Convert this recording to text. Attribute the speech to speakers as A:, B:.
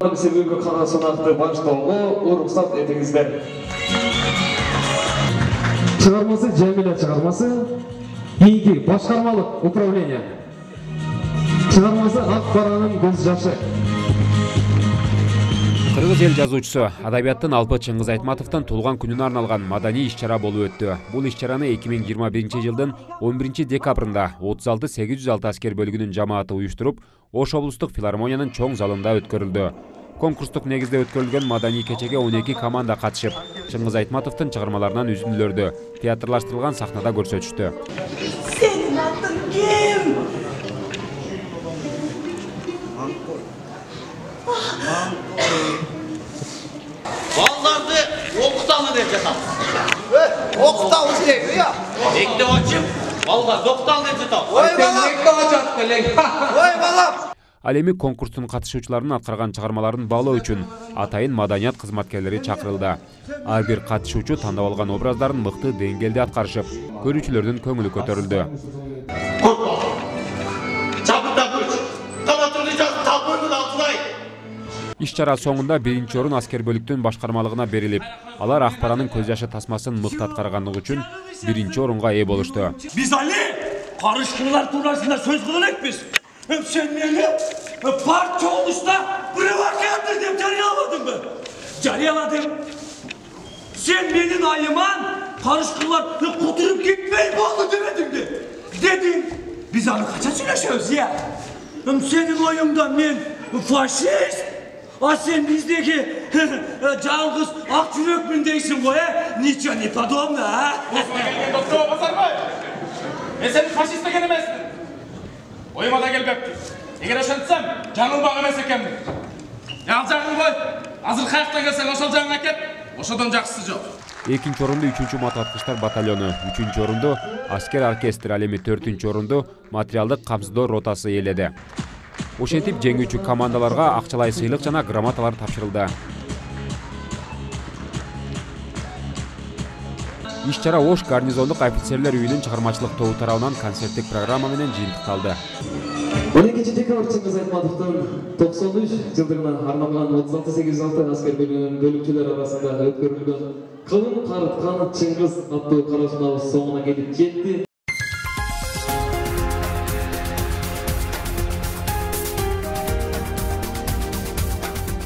A: Себебі қара сұнақты баштауға рұқсат етіңіздер.
B: Шығармасы Жәмилә шығармасы, кейінгі басқармалық управление. Шығармасы Ақ Параның көз жашы.
C: Кыргыз эл жазуучусу адабияттын алпы Чыңгыз Айтматовдун туулган күнүнө арналган маданий иш-чара болуп өттү. Бул иш-чараны 2021 жылдын 11 декабрында 36-806 аскер бөлүгүнүн жамааты уюштуруп, Ош облустук филармониянын чоң залында өткөрүлдү. Конкурстук негизде өткөрүлгөн маданий кечеге 12 команда катышып, Чыңгыз Айтматовдун чыгармаларынан үзүндүлөрдү театрлаштырылган сахнада көрсөтүштү.
D: Senin adın kim?
E: Vallahi Oktalı dep жатабыз.
F: Oktalı şey ya.
E: Ekte açıp, vallahi Oktalı dep жатабыз.
F: Oy balam. Oy balam.
C: Ал эми конкурстун катышуучуларынын аткарган чыгармаларын баалоо үчүн атайын маданият кызматкерлери чакырылды. Ар бир катышуучу тандап алган образдарын мыкты деңгээлде аткарышып, көрүүчүлөрдүн көңүлү көтөрүлдү. Иш-чара соңунда биринчи орун аскер бөлүктүн башкармалыгына берилип, алар Ак Паранын көз жашы тасмасын мыкты аткаргандыгы үчүн биринчи орунга ээ болушту.
G: Biz Ali, karışıklılar turasında söz kılınak biz. Sen beni parça oluşta provokattır deyip cariyalamadın mı? Cariyaladım. Sen benim ayıman karışıklılar kuturup gitmeyi oldu demedin mi? Dedin. Biz onu kaça söyleşiyoruz ya? Senin oyundan ben faşist. Sen bizdeki жалғыз ақ жүрекпін дейсің ғой, ничего не подобно, а?
H: Осыма келген доктор Басарбай, мен сені фашист деген емеспін. Ойыма да келбепті. Егер ошентсем, жаңылмақ емес екенмін. Ал жағын қой, азыр қаяқтан келсең ошол жағын әкеп, ошодан жақсысы жоқ.
C: Экинчи орунду 3-чү мотоаткычтар батальону, 3-чү орунду аскер оркестр, ал эми 4-чү орунду материалдык камсыздоо ротасы ээледи. Ошентип жеңүүчү командаларга акчалай сыйлык жана грамоталар тапшырылды. Иш-чара Ош гарнизондук офицерлер үйүнүн чыгармачылык тобу тарабынан концерттик программа менен жыйынтыкталды.
A: 12 декабр Чыңгыз Айтматовдун 93 жылдыгына арналган 36-806 аскер бөлүкчүлөр арасында өткөрүлгөн «Кылым карыткан Чыңгыз аттуу карашмабыз соңуна келип жетти.